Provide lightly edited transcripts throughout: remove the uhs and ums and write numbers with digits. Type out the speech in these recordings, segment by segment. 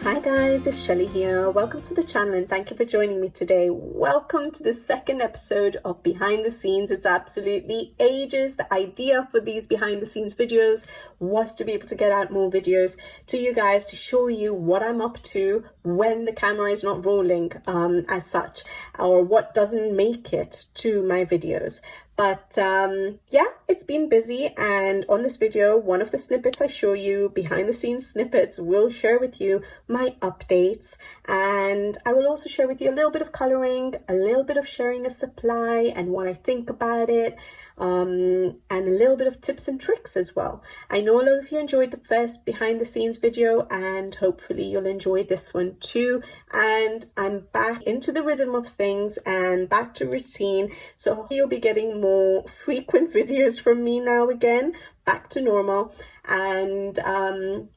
Hi guys, it's Shelly here. Welcome to the channel and thank you for joining me today. Welcome to the second episode of Behind the Scenes. It's absolutely ages. The idea for these behind the scenes videos was to be able to get out more videos to you guys to show you what I'm up to when the camera is not rolling as such, or what doesn't make it to my videos. But yeah, it's been busy, and on this video, one of the snippets I show you, behind the scenes snippets, will share with you my updates, and I will also share with you a little bit of coloring, a little bit of sharing a supply and what I think about it, and a little bit of tips and tricks as well. I know a lot of you enjoyed the first behind the scenes video, and hopefully you'll enjoy this one too. And I'm back into the rhythm of things and back to routine, so you'll be getting more frequent videos from me now again, back to normal. And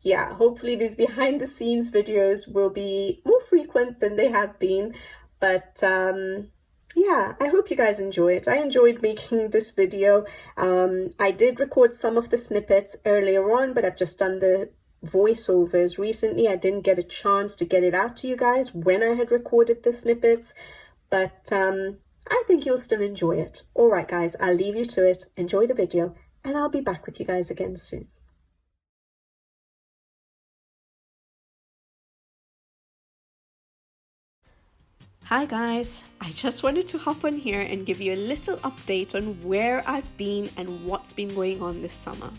yeah, hopefully these behind the scenes videos will be more frequent than they have been. But yeah, I hope you guys enjoy it. I enjoyed making this video. I did record some of the snippets earlier on, but I've just done the voiceovers recently. I didn't get a chance to get it out to you guys when I had recorded the snippets, but I think you'll still enjoy it. All right, guys, I'll leave you to it. Enjoy the video, and I'll be back with you guys again soon. Hi guys, I just wanted to hop on here and give you a little update on where I've been and what's been going on this summer.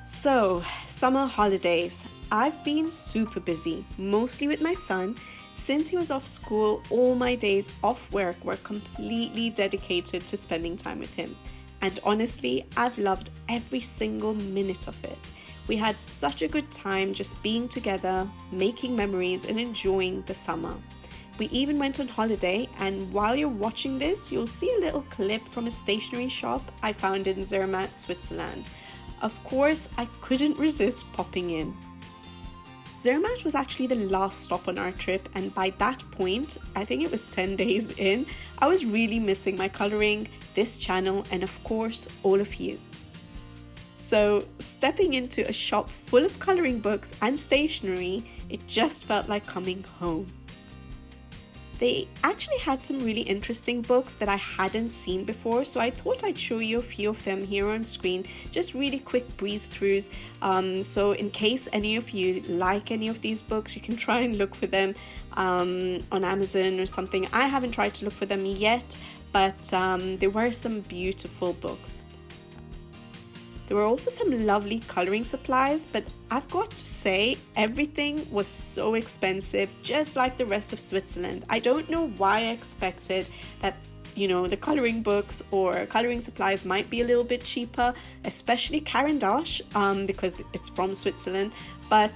So, summer holidays. I've been super busy, mostly with my son. Since he was off school, all my days off work were completely dedicated to spending time with him. And honestly, I've loved every single minute of it. We had such a good time just being together, making memories and enjoying the summer. We even went on holiday, and while you're watching this, you'll see a little clip from a stationery shop I found in Zermatt, Switzerland. Of course, I couldn't resist popping in. Zermatt was actually the last stop on our trip, and by that point, I think it was 10 days in, I was really missing my coloring, this channel, and of course, all of you. So, stepping into a shop full of coloring books and stationery, it just felt like coming home. They actually had some really interesting books that I hadn't seen before, so I thought I'd show you a few of them here on screen, just really quick breeze throughs. So in case any of you like any of these books, you can try and look for them on Amazon or something. I haven't tried to look for them yet, but there were some beautiful books. There were also some lovely coloring supplies, but I've got to say, everything was so expensive, just like the rest of Switzerland. I don't know why I expected that, you know, the coloring books or coloring supplies might be a little bit cheaper, especially Caran d'Ache, because it's from Switzerland. But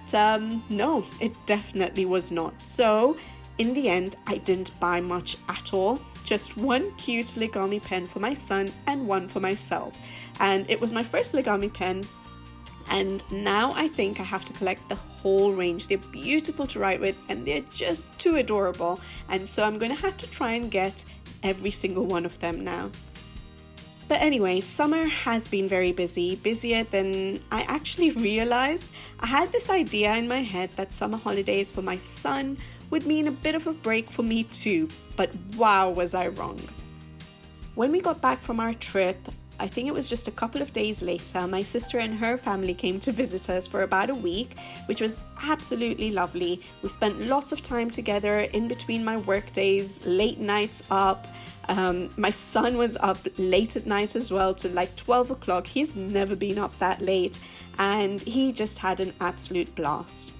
no, it definitely was not. So in the end, I didn't buy much at all. Just one cute origami pen for my son and one for myself. And it was my first origami pen, and now I think I have to collect the whole range. They're beautiful to write with and they're just too adorable, and so I'm going to have to try and get every single one of them now. But anyway, summer has been very busy, busier than I actually realized. I had this idea in my head that summer holidays for my son would mean a bit of a break for me too, but wow, was I wrong. When we got back from our trip, I think it was just a couple of days later, my sister and her family came to visit us for about a week, which was absolutely lovely. We spent lots of time together in between my work days, late nights up. My son was up late at night as well, to like 12 o'clock. He's never been up that late, and he just had an absolute blast.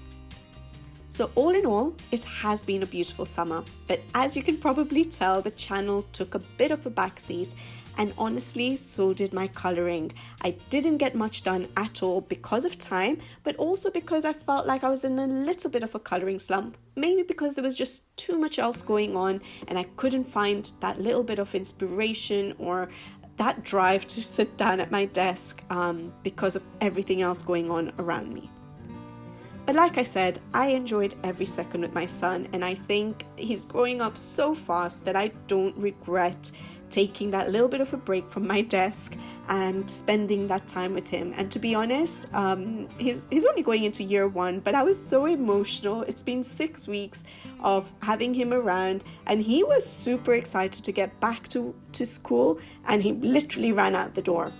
So all in all, it has been a beautiful summer, but as you can probably tell, the channel took a bit of a backseat, and honestly, so did my coloring. I didn't get much done at all because of time, but also because I felt like I was in a little bit of a coloring slump, maybe because there was just too much else going on and I couldn't find that little bit of inspiration or that drive to sit down at my desk because of everything else going on around me. But like I said, I enjoyed every second with my son, and I think he's growing up so fast that I don't regret taking that little bit of a break from my desk and spending that time with him. And to be honest, he's only going into year 1, but I was so emotional. It's been 6 weeks of having him around, and he was super excited to get back to school, and he literally ran out the door.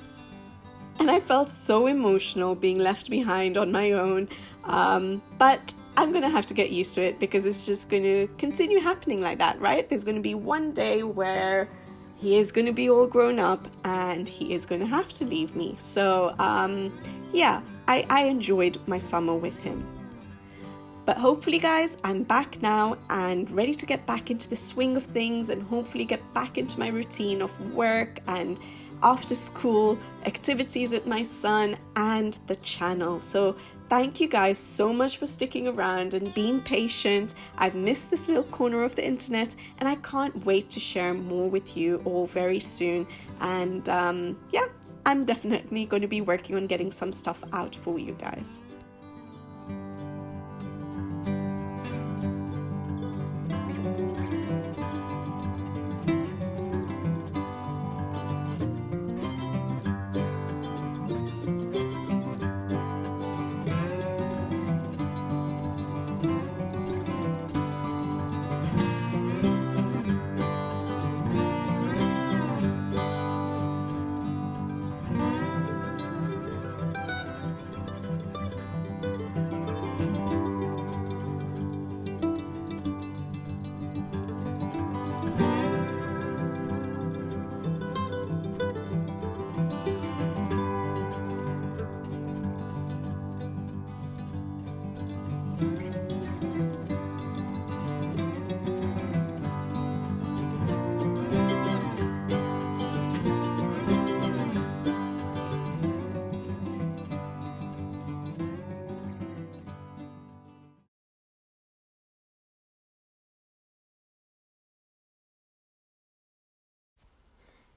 And I felt so emotional being left behind on my own, but I'm going to have to get used to it, because it's just going to continue happening like that, right? There's going to be one day where he is going to be all grown up and he is going to have to leave me. So yeah, I enjoyed my summer with him. But hopefully, guys, I'm back now and ready to get back into the swing of things, and hopefully get back into my routine of work and after school activities with my son and the channel. So thank you guys so much for sticking around and being patient. I've missed this little corner of the internet, and I can't wait to share more with you all very soon. And yeah, I'm definitely going to be working on getting some stuff out for you guys.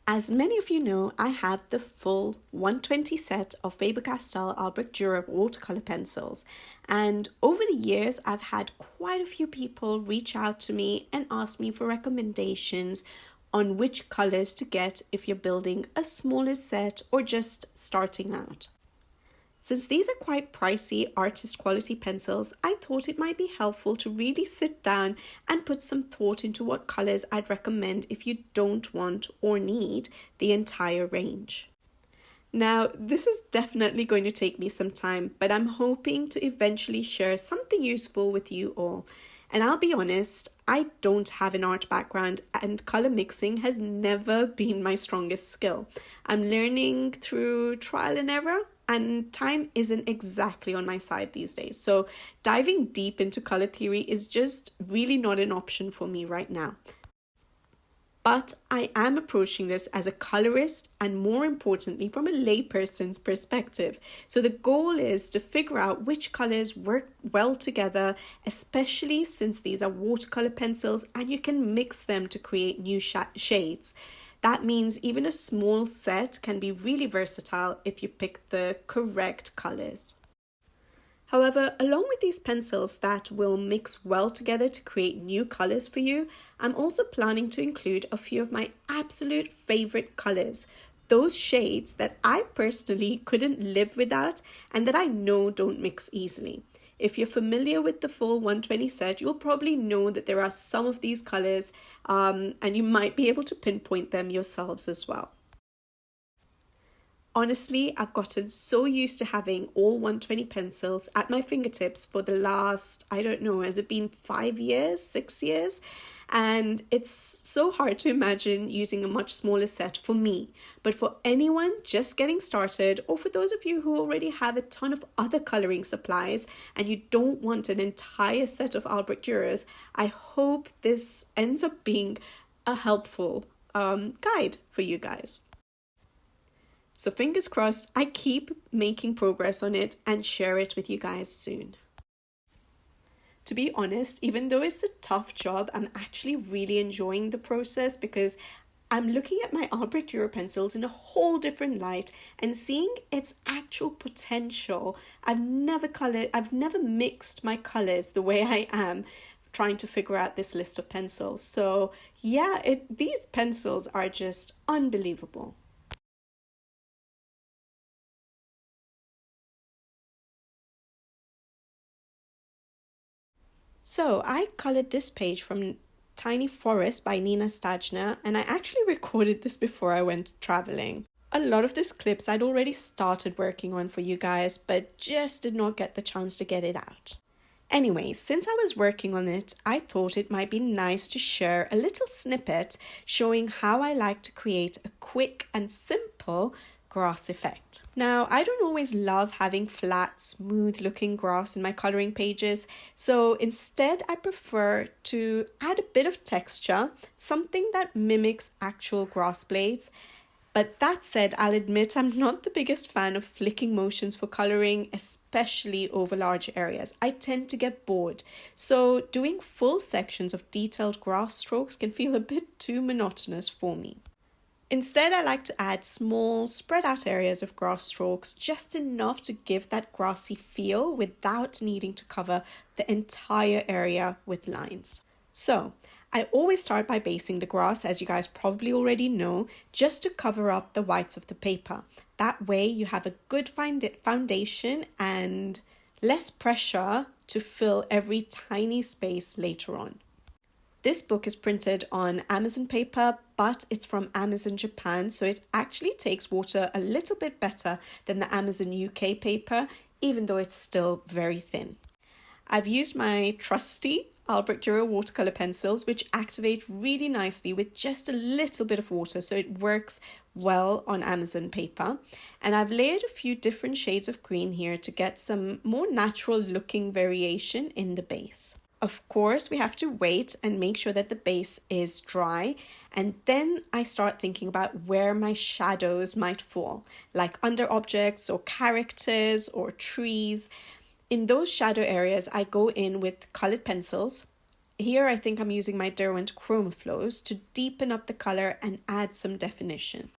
As many of you know, I have the full 120 set of Faber-Castell Albrecht Dürer watercolor pencils, and over the years I've had quite a few people reach out to me and ask me for recommendations on which colors to get if you're building a smaller set or just starting out. Since these are quite pricey artist quality pencils, I thought it might be helpful to really sit down and put some thought into what colors I'd recommend if you don't want or need the entire range. Now, this is definitely going to take me some time, but I'm hoping to eventually share something useful with you all. And I'll be honest, I don't have an art background, and color mixing has never been my strongest skill. I'm learning through trial and error, and time isn't exactly on my side these days. So diving deep into color theory is just really not an option for me right now. But I am approaching this as a colorist, and more importantly, from a layperson's perspective. So the goal is to figure out which colors work well together, especially since these are watercolor pencils and you can mix them to create new shades. That means even a small set can be really versatile if you pick the correct colors. However, along with these pencils that will mix well together to create new colors for you, I'm also planning to include a few of my absolute favorite colors, those shades that I personally couldn't live without and that I know don't mix easily. If you're familiar with the full 120 set, you'll probably know that there are some of these colors and you might be able to pinpoint them yourselves as well. Honestly, I've gotten so used to having all 120 pencils at my fingertips for the last, I don't know, has it been 5 years, 6 years? And it's so hard to imagine using a much smaller set for me. But for anyone just getting started, or for those of you who already have a ton of other coloring supplies and you don't want an entire set of Albrecht Dürers, I hope this ends up being a helpful guide for you guys. So fingers crossed, I keep making progress on it and share it with you guys soon. To be honest, even though it's a tough job, I'm actually really enjoying the process because I'm looking at my Albrecht Dürer pencils in a whole different light and seeing its actual potential. I've never mixed my colors the way I am trying to figure out this list of pencils. So Yeah, these pencils are just unbelievable. So I colored this page from Tiny Forest by Nina Stajner, and I actually recorded this before I went traveling. A lot of these clips I'd already started working on for you guys, but just did not get the chance to get it out. Anyway, since I was working on it, I thought it might be nice to share a little snippet showing how I like to create a quick and simple grass effect. Now, I don't always love having flat, smooth looking grass in my coloring pages, so instead I prefer to add a bit of texture, something that mimics actual grass blades. But that said, I'll admit I'm not the biggest fan of flicking motions for coloring, especially over large areas. I tend to get bored, so doing full sections of detailed grass strokes can feel a bit too monotonous for me. Instead, I like to add small, spread out areas of grass strokes, just enough to give that grassy feel without needing to cover the entire area with lines. So, I always start by basing the grass, as you guys probably already know, just to cover up the whites of the paper. That way you have a good foundation and less pressure to fill every tiny space later on. This book is printed on Amazon paper, but it's from Amazon Japan, so it actually takes water a little bit better than the Amazon UK paper, even though it's still very thin. I've used my trusty Albrecht Dürer watercolor pencils, which activate really nicely with just a little bit of water, so it works well on Amazon paper. And I've layered a few different shades of green here to get some more natural looking variation in the base. Of course, we have to wait and make sure that the base is dry, and then I start thinking about where my shadows might fall, like under objects or characters or trees. In those shadow areas, I go in with colored pencils. Here I think I'm using my Derwent Chroma Flows to deepen up the color and add some definition.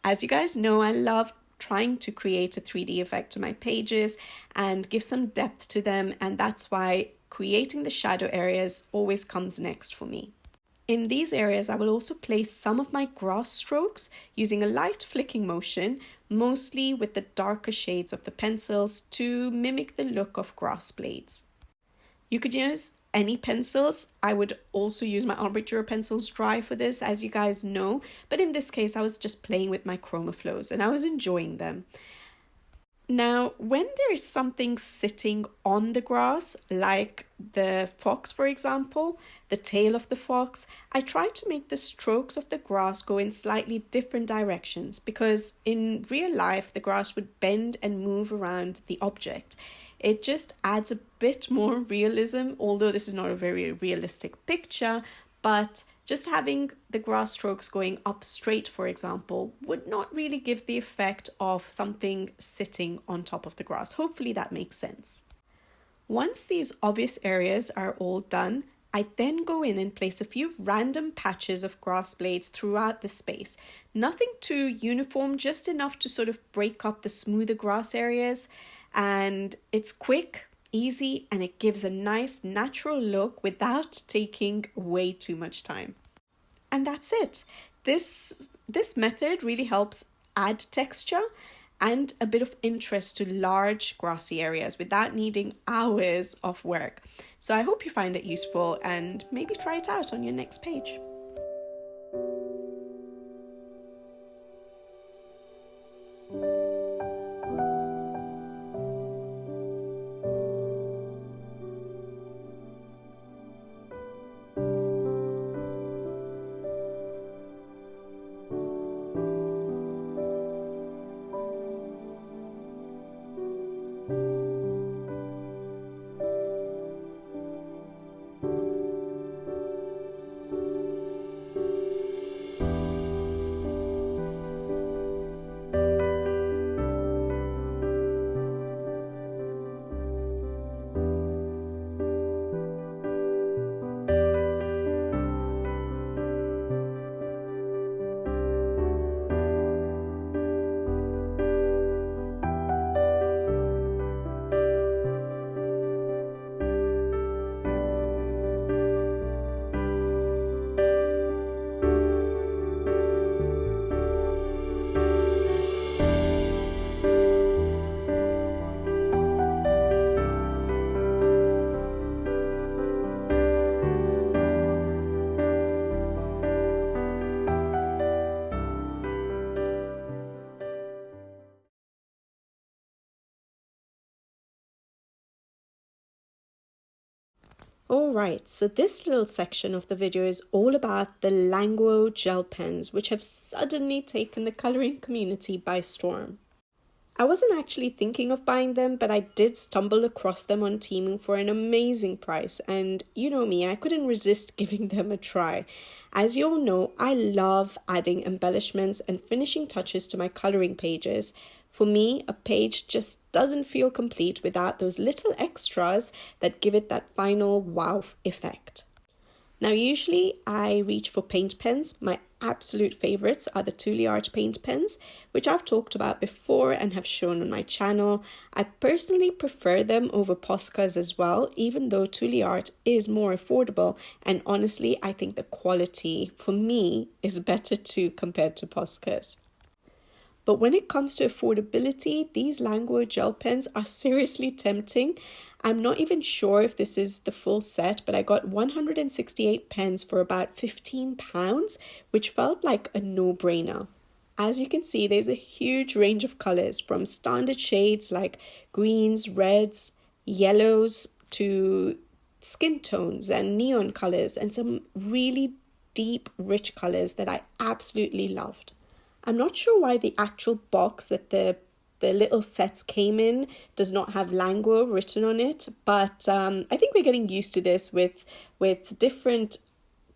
As you guys know, I love trying to create a 3D effect to my pages and give some depth to them, and that's why creating the shadow areas always comes next for me. In these areas, I will also place some of my grass strokes using a light flicking motion, mostly with the darker shades of the pencils to mimic the look of grass blades. You could use any pencils. I would also use my Albrecht Dürer pencils dry for this, as you guys know, but in this case I was just playing with my Chroma Flows and I was enjoying them. Now, when there is something sitting on the grass, like the fox, for example, the tail of the fox, I try to make the strokes of the grass go in slightly different directions because in real life, the grass would bend and move around the object. It just adds a bit more realism, although this is not a very realistic picture, but just having the grass strokes going up straight, for example, would not really give the effect of something sitting on top of the grass. Hopefully that makes sense. Once these obvious areas are all done, I then go in and place a few random patches of grass blades throughout the space. Nothing too uniform, just enough to sort of break up the smoother grass areas. And it's quick, easy, and it gives a nice natural look without taking way too much time. And that's it. This method really helps add texture and a bit of interest to large grassy areas without needing hours of work. So I hope you find it useful and maybe try it out on your next page. Alright, so this little section of the video is all about the Languo gel pens, which have suddenly taken the colouring community by storm. I wasn't actually thinking of buying them, but I did stumble across them on Temu for an amazing price, and you know me, I couldn't resist giving them a try. As you all know, I love adding embellishments and finishing touches to my colouring pages. For me, a page just doesn't feel complete without those little extras that give it that final wow effect. Now, usually I reach for paint pens. My absolute favorites are the Tule Art paint pens, which I've talked about before and have shown on my channel. I personally prefer them over Poscas as well, even though Tule Art is more affordable. And honestly, I think the quality for me is better too compared to Poscas. But when it comes to affordability, these Languo gel pens are seriously tempting. I'm not even sure if this is the full set, but I got 168 pens for about £15, which felt like a no-brainer. As you can see, there's a huge range of colours, from standard shades like greens, reds, yellows, to skin tones and neon colours, and some really deep, rich colours that I absolutely loved. I'm not sure why the actual box that the little sets came in does not have Languo written on it, but I think we're getting used to this with different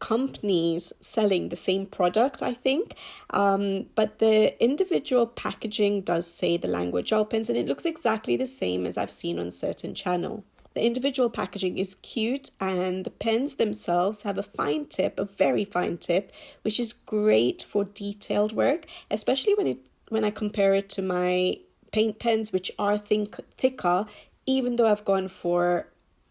companies selling the same product, I think. But the individual packaging does say the Languo gel pens, and it looks exactly the same as I've seen on certain channel. The individual packaging is cute, and the pens themselves have a fine tip, a very fine tip, which is great for detailed work, especially when I compare it to my paint pens, which are thicker, even though I've gone for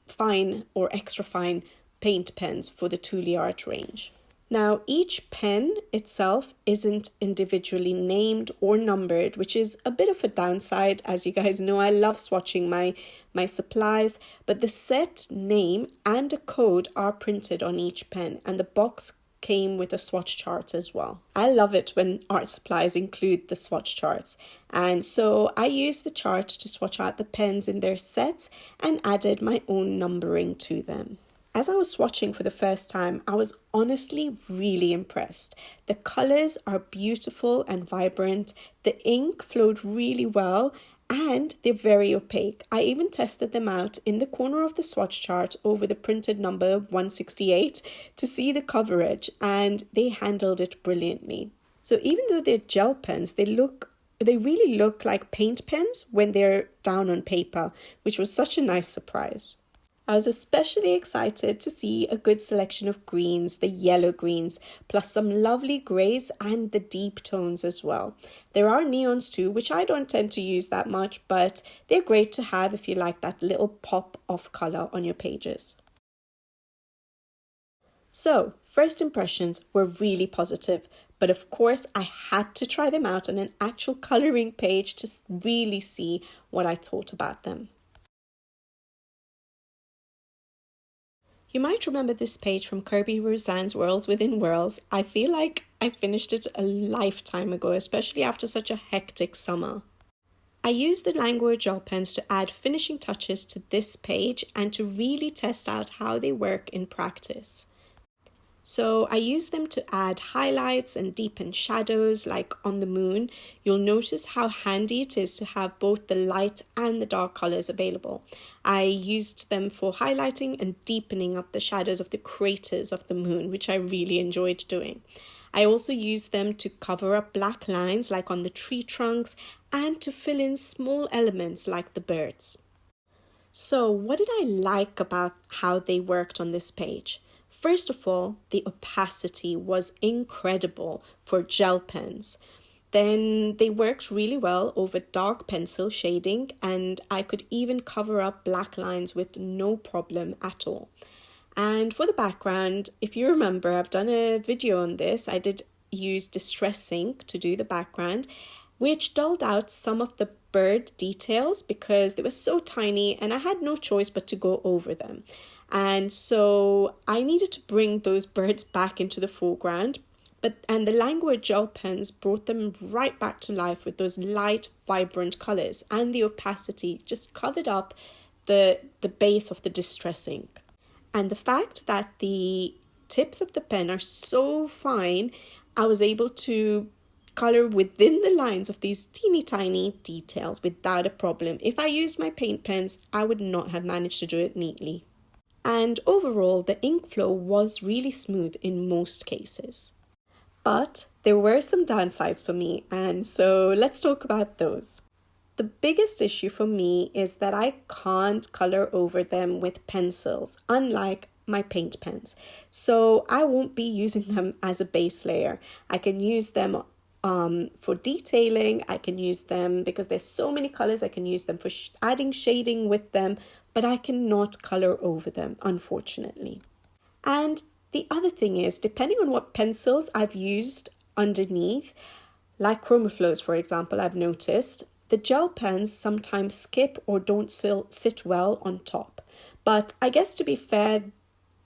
fine or extra fine paint pens for the Tule Art range. Now, each pen itself isn't individually named or numbered, which is a bit of a downside. As you guys know, I love swatching my supplies, but the set name and a code are printed on each pen, and the box came with a swatch chart as well. I love it when art supplies include the swatch charts, and so I used the chart to swatch out the pens in their sets and added my own numbering to them. As I was swatching for the first time, I was honestly really impressed. The colours are beautiful and vibrant, the ink flowed really well, and they're very opaque. I even tested them out in the corner of the swatch chart over the printed number 168 to see the coverage, and they handled it brilliantly. So even though they're gel pens, they really look like paint pens when they're down on paper, which was such a nice surprise. I was especially excited to see a good selection of greens, the yellow greens, plus some lovely greys and the deep tones as well. There are neons too, which I don't tend to use that much, but they're great to have if you like that little pop of colour on your pages. So, first impressions were really positive, but of course I had to try them out on an actual colouring page to really see what I thought about them. You might remember this page from Kirby Roseanne's Worlds Within Worlds. I feel like I finished it a lifetime ago, especially after such a hectic summer. I used the Languo gel pens to add finishing touches to this page and to really test out how they work in practice. So I use them to add highlights and deepen shadows, like on the moon. You'll notice how handy it is to have both the light and the dark colors available. I used them for highlighting and deepening up the shadows of the craters of the moon, which I really enjoyed doing. I also used them to cover up black lines like on the tree trunks and to fill in small elements like the birds. So what did I like about how they worked on this page? First of all, the opacity was incredible for gel pens. Then they worked really well over dark pencil shading, and I could even cover up black lines with no problem at all. And for the background, if you remember, I've done a video on this. I did use Distress Ink to do the background, which dulled out some of the bird details because they were so tiny and I had no choice but to go over them. And so I needed to bring those birds back into the foreground, and the Languo gel pens brought them right back to life with those light, vibrant colors, and the opacity just covered up the base of the Distress Ink. And the fact that the tips of the pen are so fine, I was able to color within the lines of these teeny tiny details without a problem. If I used my paint pens, I would not have managed to do it neatly. And overall, the ink flow was really smooth in most cases. But there were some downsides for me, and so let's talk about those. The biggest issue for me is that I can't color over them with pencils, unlike my paint pens. So I won't be using them as a base layer. I can use them for detailing. I can use them because there's so many colors. I can use them for adding shading with them, but I cannot color over them, unfortunately. And the other thing is, depending on what pencils I've used underneath, like ChromaFlows, for example, I've noticed, the gel pens sometimes skip or don't sit well on top. But I guess to be fair,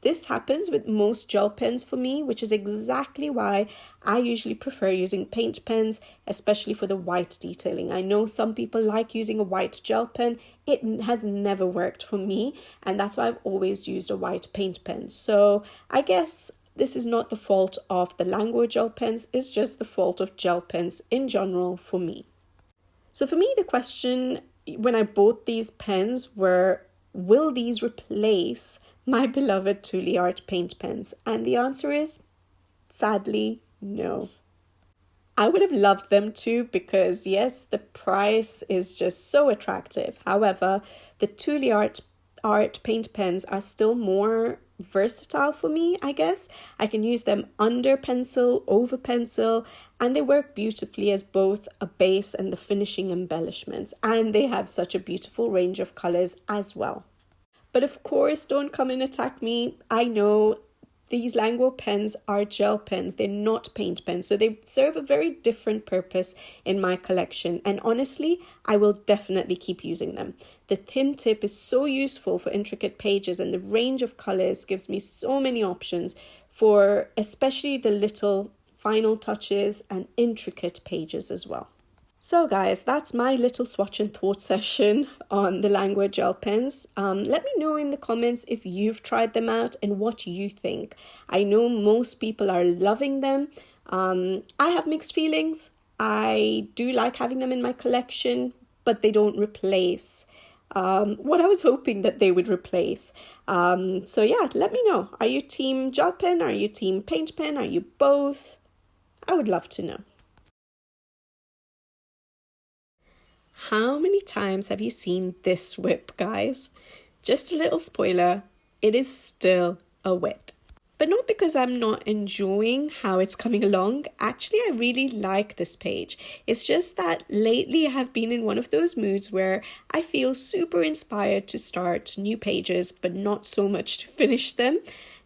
this happens with most gel pens for me, which is exactly why I usually prefer using paint pens, especially for the white detailing. I know some people like using a white gel pen. It has never worked for me, and that's why I've always used a white paint pen. So I guess this is not the fault of the Language gel pens, it's just the fault of gel pens in general for me. So for me, the question when I bought these pens were, will these replace my beloved Tule Art paint pens? And the answer is, sadly, no. I would have loved them to because yes, the price is just so attractive. However, the Tule Art paint pens are still more versatile for me, I guess. I can use them under pencil, over pencil, and they work beautifully as both a base and the finishing embellishments. And they have such a beautiful range of colors as well. But of course, don't come and attack me. I know these Language pens are gel pens. They're not paint pens. So they serve a very different purpose in my collection. And honestly, I will definitely keep using them. The thin tip is so useful for intricate pages, and the range of colors gives me so many options for especially the little final touches and intricate pages as well. So guys, that's my little swatch and thought session on the Language gel pens. Let me know in the comments if you've tried them out and what you think. I know most people are loving them. I have mixed feelings. I do like having them in my collection, but they don't replace what I was hoping that they would replace. So yeah, let me know. Are you team gel pen? Are you team paint pen? Are you both? I would love to know. How many times have you seen this whip, guys? Just a little spoiler, it is still a whip. But not because I'm not enjoying how it's coming along. Actually, I really like this page. It's just that lately I have been in one of those moods where I feel super inspired to start new pages, but not so much to finish them.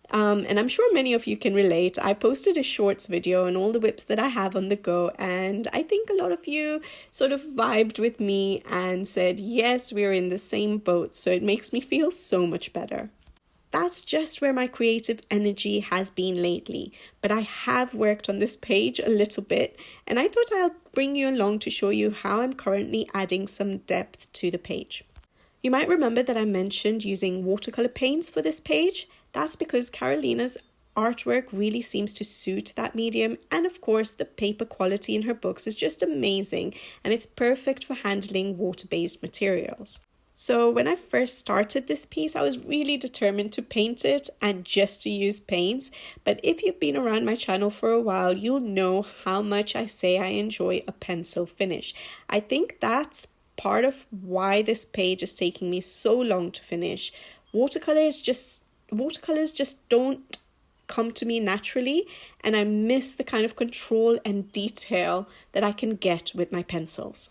And I'm sure many of you can relate. I posted a shorts video on all the whips that I have on the go, and I think a lot of you sort of vibed with me and said, yes, we're in the same boat, so it makes me feel so much better. That's just where my creative energy has been lately, but I have worked on this page a little bit, and I thought I'll bring you along to show you how I'm currently adding some depth to the page. You might remember that I mentioned using watercolor paints for this page. That's because Carolina's artwork really seems to suit that medium, and of course the paper quality in her books is just amazing, and it's perfect for handling water-based materials. So when I first started this piece, I was really determined to paint it and just to use paints. But if you've been around my channel for a while, you'll know how much I say I enjoy a pencil finish. I think that's part of why this page is taking me so long to finish. Watercolors just don't come to me naturally, and I miss the kind of control and detail that I can get with my pencils.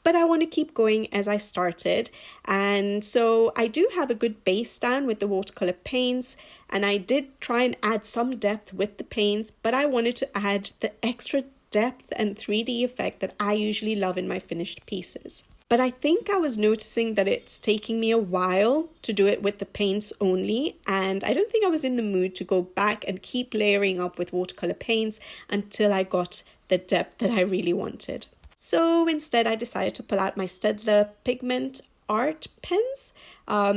But I want to keep going as I started, and so I do have a good base down with the watercolor paints, and I did try and add some depth with the paints, but I wanted to add the extra depth and 3D effect that I usually love in my finished pieces. But I think I was noticing that it's taking me a while to do it with the paints only, and I don't think I was in the mood to go back and keep layering up with watercolor paints until I got the depth that I really wanted. So instead I decided to pull out my Staedtler pigment art pens.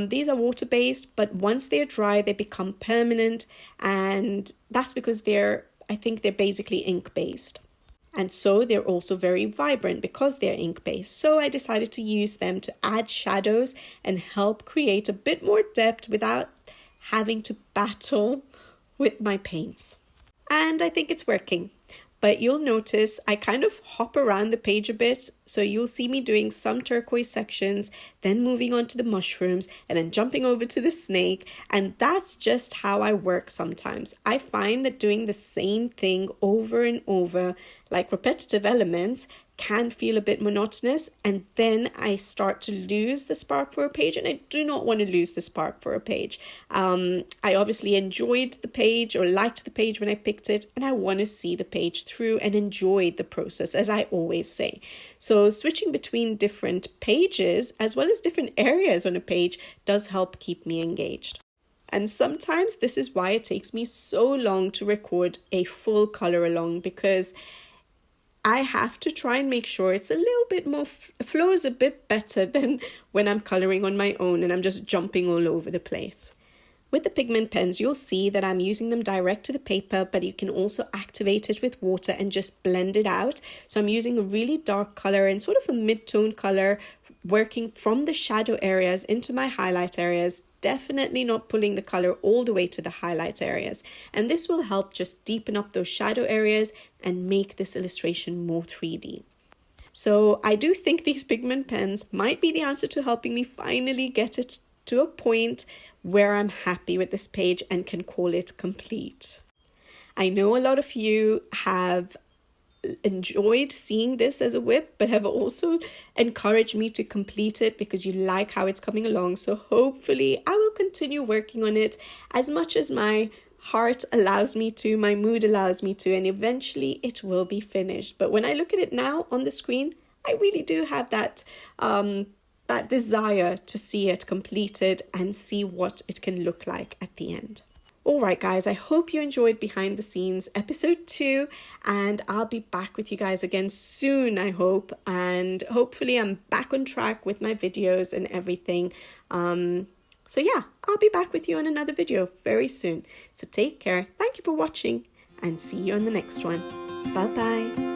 These are water-based, but once they're dry, they become permanent, and that's because I think they're basically ink-based. And so they're also very vibrant because they're ink-based. So I decided to use them to add shadows and help create a bit more depth without having to battle with my paints. And I think it's working. But you'll notice I kind of hop around the page a bit. So you'll see me doing some turquoise sections, then moving on to the mushrooms, and then jumping over to the snake. And that's just how I work sometimes. I find that doing the same thing over and over, like repetitive elements, can feel a bit monotonous, and then I start to lose the spark for a page, and I do not want to lose the spark for a page. I obviously enjoyed the page or liked the page when I picked it, and I want to see the page through and enjoy the process, as I always say. So switching between different pages as well as different areas on a page does help keep me engaged. And sometimes this is why it takes me so long to record a full color along, because I have to try and make sure it's a little bit more, flows a bit better than when I'm coloring on my own and I'm just jumping all over the place. With the pigment pens, you'll see that I'm using them direct to the paper, but you can also activate it with water and just blend it out. So I'm using a really dark color and sort of a mid-tone color, working from the shadow areas into my highlight areas, definitely not pulling the color all the way to the highlight areas. And this will help just deepen up those shadow areas and make this illustration more 3D. So I do think these pigment pens might be the answer to helping me finally get it to a point where I'm happy with this page and can call it complete. I know a lot of you have enjoyed seeing this as a whip, but have also encouraged me to complete it because you like how it's coming along. So hopefully I will continue working on it as much as my heart allows me to, my mood allows me to, and eventually it will be finished. But when I look at it now on the screen, I really do have that desire to see it completed and see what it can look like at the end. Alright guys, I hope you enjoyed Behind the Scenes episode 2, and I'll be back with you guys again soon, I hope, and hopefully I'm back on track with my videos and everything. So yeah, I'll be back with you on another video very soon. So take care, thank you for watching, and see you on the next one. Bye bye.